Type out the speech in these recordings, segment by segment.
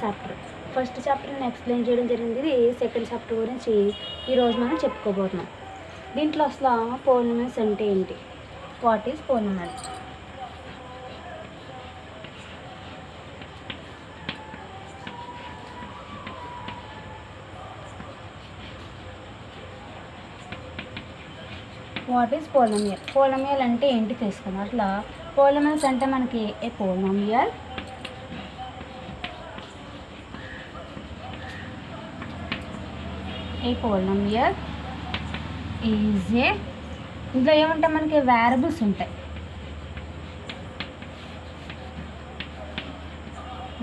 Chapter first చాప్టర్ని explain చేయడం జరిగింది. ఇది సెకండ్ చాప్టర్ గురించి ఈరోజు మనం చెప్పుకోబోతున్నాం. దీంట్లో అసలు పోలినామియల్స్ అంటే ఏంటి, what is polynomial? What is polynomial? Polynomial అంటే ఏంటి తెలుసుకున్నాం. అట్లా పోలినామియల్స్ అంటే మనకి ఏ పోలినామియల్ ఈజ్ ఏ, ఇందులో ఏమంటే మనకి వేరియబుల్స్ ఉంటాయి.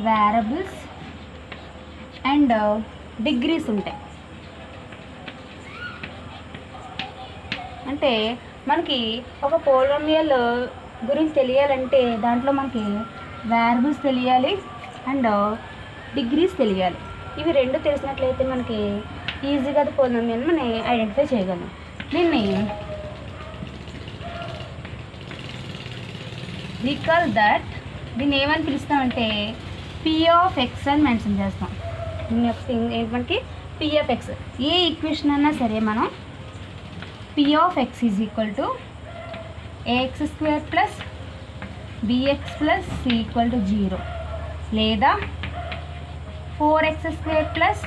వేరియబుల్స్ అండ్ డిగ్రీస్ ఉంటాయి. అంటే మనకి ఒక పోలినామియల్ గురించి తెలియాలంటే దాంట్లో మనకి వేరియబుల్స్ తెలియాలి అండ్ డిగ్రీస్ తెలియాలి. ఇవి రెండు తెలిసినట్లయితే మనకి ఈజీగా అది పోలినామియల్ మనం ఐడెంటిఫై చేయగలం. దీన్ని రికాల్ దట్, దీన్ని ఏమని పిలుస్తామంటే పి ఆఫ్ ఎక్స్ అని మెన్షన్ చేస్తాం. దీని యొక్క మనకి పి ఆఫ్ ఎక్స్, ఏ ఈక్వేషన్ అన్నా సరే మనం P of X is equal to ax square plus bx plus C equal to 0 లేదా 4x square plus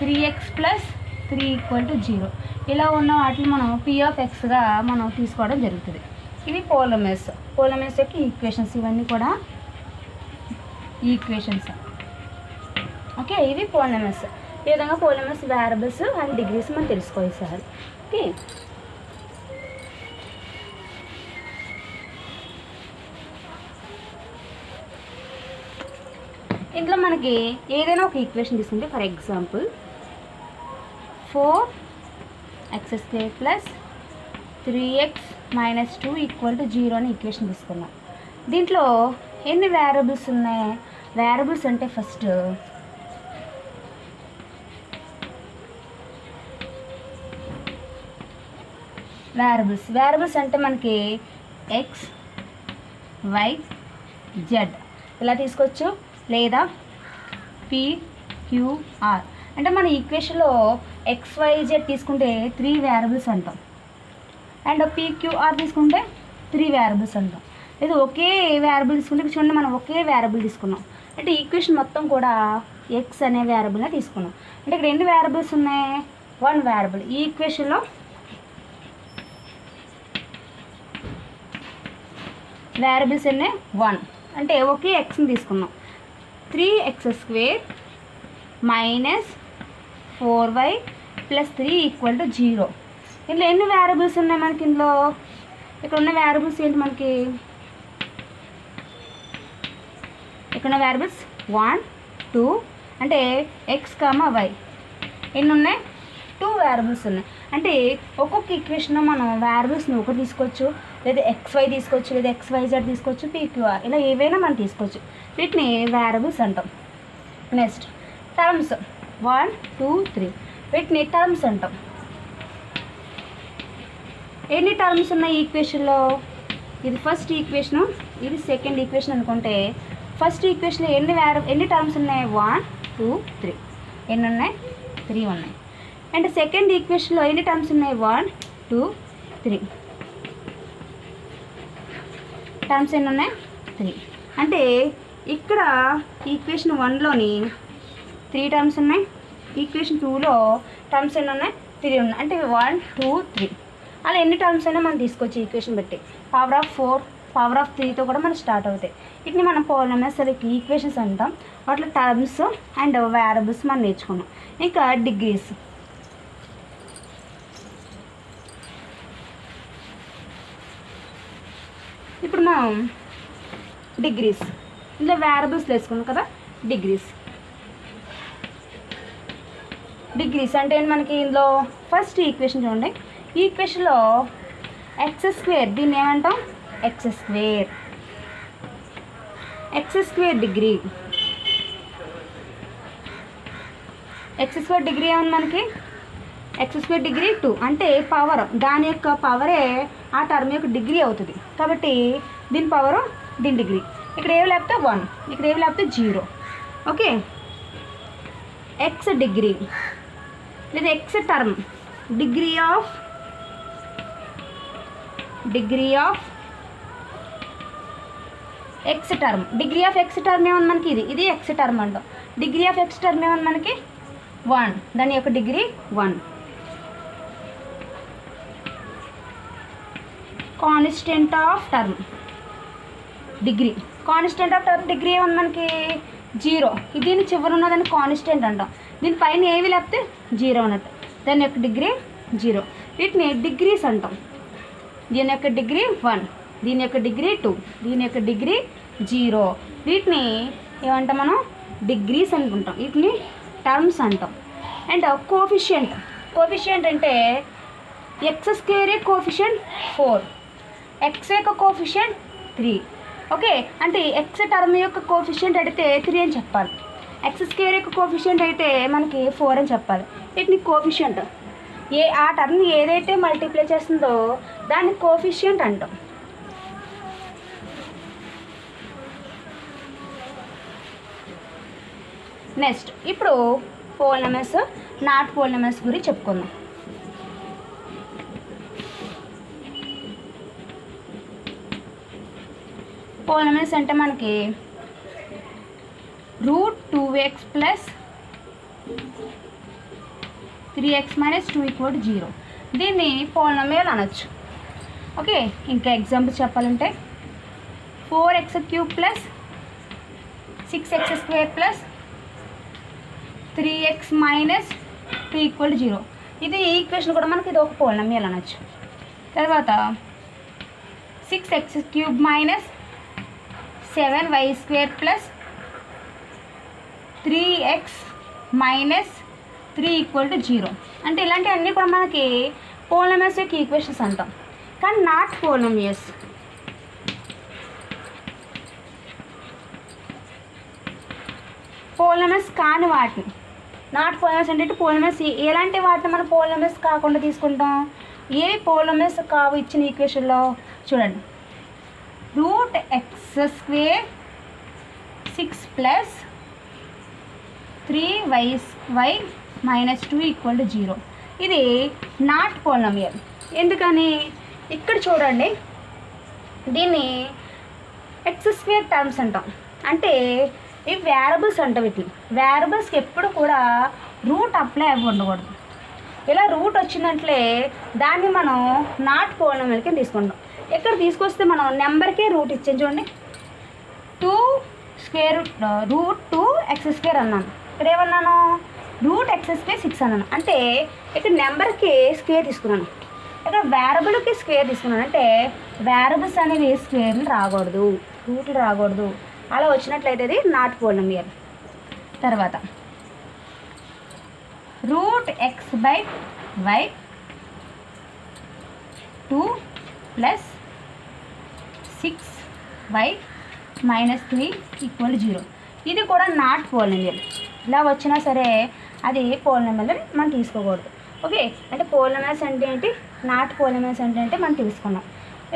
3x plus 3 equal to 0 ఇలా ఉన్న వాటిని మనం పి ఆఫ్ ఎక్స్గా మనం తీసుకోవడం జరుగుతుంది. ఇవి పోలినామియల్స్ యొక్క ఈక్వేషన్స్. ఇవన్నీ కూడా ఈక్వేషన్స్. ఓకే, ఇవి పోలినామియల్స్. ఈ విధంగా పోలినామియల్స్ వేరియబుల్స్ అండ్ డిగ్రీస్ మనం తెలుసుకోవాలి సార్. ఓకే, ఇంట్లో మనకి ఏదైనా ఒక ఈక్వేషన్ తీసుకుంటే, for example 4x square plus 3x minus 2 equal to 0 అని ఈక్వేషన్ తీసుకున్నాం. దీంట్లో ఎన్ని వేరియబుల్స్ ఉన్నాయి? వేరియబుల్స్ అంటే ఫస్ట్ వేరియబుల్స్ అంటే మనకి ఎక్స్, వై, జెడ్ ఇలా తీసుకోవచ్చు, లేదా PQR. అంటే మన ఈక్వేషన్లో XYZ తీసుకుంటే 3 వేరియబుల్స్ అంటాం, అండ్ PQR తీసుకుంటే 3 వేరియబుల్స్ అంటాం. లేదా ఒకే వేరియబుల్ తీసుకుంటే చూడండి, మనం ఒకే వేరియబుల్ తీసుకున్నాం అంటే ఈక్వేషన్ మొత్తం కూడా ఎక్స్ అనే వేరియబుల్నే తీసుకున్నాం. అంటే ఇక్కడ ఎన్ని వేరియబుల్స్ ఉన్నాయి? 1 వేరియబుల్. ఈ ఈక్వేషన్లో వేరియబుల్స్ ఎన్ని? 1. అంటే ఒకే ఎక్స్ని తీసుకున్నాం. 3x square minus 4y plus 3 equal to 0. ఇందులో ఎన్ని వేరియబుల్స్ ఉన్నాయి మనకి? ఇందులో ఇక్కడ ఉన్న వేరియబుల్స్ ఏంటి మనకి? ఇక్కడ ఉన్న వేరియబుల్స్ 1, 2 అంటే x, y. ఎన్ని ఉన్నాయి? 2 వేరియబుల్స్ ఉన్నాయి. అంటే ఒక్కొక్క ఈక్వేషన్లో మనం వేరియబుల్స్ని ఒకటి తీసుకోవచ్చు, లేదా XY తీసుకోవచ్చు, లేదా XYZ తీసుకోవచ్చు, PQR ఇలా ఏవైనా మనం తీసుకోవచ్చు. వీటిని వేరియబుల్స్ అంటాం. నెక్స్ట్ టర్మ్స్ 1, 2, 3 వీటిని టర్మ్స్ అంటాం. ఎన్ని టర్మ్స్ ఉన్నాయి ఈక్వేషన్లో? ఇది ఫస్ట్ ఈక్వేషను, ఇది సెకండ్ ఈక్వేషన్ అనుకుంటే ఫస్ట్ ఈక్వేషన్లో ఎన్ని టర్మ్స్ ఉన్నాయి? 1, 2, 3. ఎన్ని ఉన్నాయి? 3 ఉన్నాయి. అండ్ సెకండ్ ఈక్వేషన్లో ఎన్ని టర్మ్స్ ఉన్నాయి? 1, 2, 3 టర్మ్స్ ఎన్ని ఉన్నాయి? 3. అంటే ఇక్కడ ఈక్వేషన్ 1లోని 3 టర్మ్స్ ఉన్నాయి, ఈక్వేషన్ 2లో టర్మ్స్ ఎన్ని ఉన్నాయి? 3 ఉన్నాయి. అంటే 1, 2, 3 అలా ఎన్ని టర్మ్స్ అయినా మనం తీసుకోవచ్చు ఈక్వేషన్ బట్టి. పవర్ ఆఫ్ 4, పవర్ ఆఫ్ 3తో కూడా మనం స్టార్ట్ అవుతాయి. వీటిని మనం పోలినామియల్స్ ఈక్వేషన్స్ అంటాం. వాటిలో టర్మ్స్ అండ్ వేరియబుల్స్ మనం నేర్చుకున్నాం. ఇంకా డిగ్రీస్. ఇప్పుడు మనం డిగ్రీస్, ఇందులో వేరియబుల్స్ వేసుకున్నాం కదా. డిగ్రీస్ అంటే ఏంటి మనకి? ఇందులో ఫస్ట్ ఈక్వేషన్ చూడండి. ఈ ఈక్వేషన్లో ఎక్స్ స్క్వేర్, దీన్ని ఏమంటాం? X square degree. X square degree ఏమన్నా మనకి? ఎక్స్ స్క్వేర్ డిగ్రీ 2 అంటే పవర్, దాని యొక్క పవరే ఆ టర్మ్ యొక్క డిగ్రీ అవుతుంది. కాబట్టి దీని పవరు దీని డిగ్రీ. ఇక్కడ ఏవి లేకపోతే 1, ఇక్కడ ఏవి లేకపోతే 0. ఓకే, ఎక్స్ డిగ్రీ లేదా X term, degree of X term. Degree of X term ఏమన్నా మనకి ఇది ఎక్స్ టర్మ్ అంటాం. డిగ్రీ ఆఫ్ ఎక్స్ టర్మ్ ఏమన్నా మనకి 1, దాని యొక్క degree 1. Constant of term degree, constant of term degree ఏమన్నా మనకి 0. దీని చివరి ఉన్నదాన్ని కాన్స్టెంట్ అంటాం. దీని పైన ఏవి లేకపోతే 0 అన్నట్టు, దాని యొక్క డిగ్రీ 0. వీటిని డిగ్రీస్ అంటాం. దీని యొక్క డిగ్రీ 1, దీని యొక్క డిగ్రీ 2, దీని యొక్క డిగ్రీ 0. వీటిని ఏమంటాం మనం? డిగ్రీస్ అనుకుంటాం. వీటిని టర్మ్స్ అంటాం. అండ్ కోఫిషియంట్ అంటే ఎక్స్ స్క్వేర్ కోఫిషియంట్ 4, ఎక్స్ యొక్క కోఫిషియంట్ 3. ఓకే, అంటే ఎక్స్ టర్మ్ యొక్క కోఫిషియంట్ అయితే 3 అని చెప్పాలి. ఎక్స్ స్క్వేర్ యొక్క కోఫిషియంట్ అయితే మనకి 4 అని చెప్పాలి. వీటిని కోఫిషియంట్, ఆ టర్మ్ ఏదైతే మల్టిప్లై చేస్తుందో దాన్ని కోఫిషియంట్ అంటాం. నెక్స్ట్ ఇప్పుడు పోలినమస్, నాట్ పోలినమస్ గురించి చెప్పుకుందాం. పోలినమస్ అంటే మనకి √2x + 3x - 2 = 0. దీన్ని పోలినోమియల్ అనొచ్చు. ఓకే, ఇంకా ఎగ్జాంపుల్ చెప్పాలంటే 4x³ + 6x² + 3x - 2 = 0. ఇది ఈక్వేషన్ కూడా మనకి ఇది ఒక పోలినోమియల్ అనొచ్చు. తర్వాత 6x³ - 7y² + 3x - 3 = 0. అంటే ఇలాంటివన్నీ కూడా మనకి పోలినోమియల్స్ యొక్క ఈక్వేషన్స్ అంటాం. కానీ నాట్ పోలినోమియల్స్, పోలినోమియల్స్ కాని వాటిని నాట్ పోలినోమియల్స్ అంటే పోలినోమియల్స్ ఎలాంటి వాటిని మనం పోలినోమియల్స్ కాకుండా తీసుకుంటాం? ఏవి పోలినోమియల్స్ కావు ఇచ్చిన ఈక్వేషన్లో చూడండి. √x² 6 + 3y - 2 = 0. ఇది నాట్ పోలినోమియల్. ఎందుకని? ఇక్కడ చూడండి, దీన్ని x² టర్మ్స్ అంటాం. అంటే ఇవి వేరియబుల్స్ అంటాం. వీటిని వేరియబుల్స్కి ఎప్పుడు కూడా రూట్ అప్లై అవి ఉండకూడదు. ఇలా రూట్ వచ్చిందంటే దాన్ని మనం నాట్ పోలినోమియల్ కింద తీసుకుంటాం. ఇక్కడ తీసుకొస్తే మనం నెంబర్కే రూట్ ఇచ్చాం. చూడండి, √2x² అన్నాను. ఇక్కడ ఏమన్నాను? √x² 6 అన్నాను. అంటే ఇక్కడ నెంబర్కి స్క్వేర్ తీసుకున్నాను, ఇక్కడ వేరియబుల్కి స్క్వేర్ తీసుకున్నాను. అంటే వేరియబుల్స్ అనేవి స్క్వేర్లు రాకూడదు, రూట్లు రాకూడదు. అలా వచ్చినట్లయితే అది నాట్ పోలినోమియల్. తర్వాత √x/y 2 + 6y - 3 = 0. ఇది కూడా నాట్ పోలినోమియల్. ఇలా వచ్చినా సరే అది పోలినోమియల్ అని మనం తీసుకోకూడదు. ఓకే, అంటే పోలినోమియల్స్ అంటే ఏంటి, నాట్ పోలినోమియల్స్ అంటే మనం తెలుసుకున్నాం.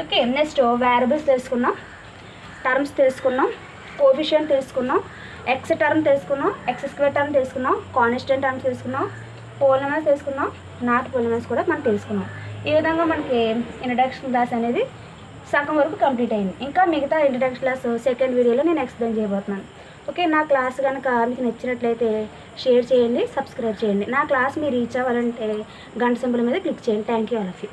ఓకే, నెక్స్ట్ వేరియబుల్స్ తెలుసుకున్నాం, టర్మ్స్ తెలుసుకున్నాం, కోఫిషియంట్ తెలుసుకున్నాం, ఎక్స్ టర్మ్ తెలుసుకున్నాం, x² టర్మ్ తెలుసుకున్నాం, కాన్స్టెంట్ టర్మ్ తెలుసుకున్నాం, పోలినోమియల్స్ తెలుసుకున్నాం, నాట్ పోలినోమియల్స్ కూడా మనం తెలుసుకున్నాం. ఈ విధంగా మనకి ఇంట్రడక్షన్ క్లాస్ అనేది సగం వరకు కంప్లీట్ అయింది. ఇంకా మిగతా ఇంట్రడక్షన్ క్లాస్ సెకండ్ వీడియోలో నేను ఎక్స్ప్లెయిన్ చేయబోతున్నాను. ఓకే, నా క్లాస్ కనుక మీకు నచ్చినట్లయితే షేర్ చేయండి, సబ్స్క్రైబ్ చేయండి. నా క్లాస్ మీరు రీచ్ అవ్వాలంటే గంట సింబల్ మీద క్లిక్ చేయండి. Thank you all of you.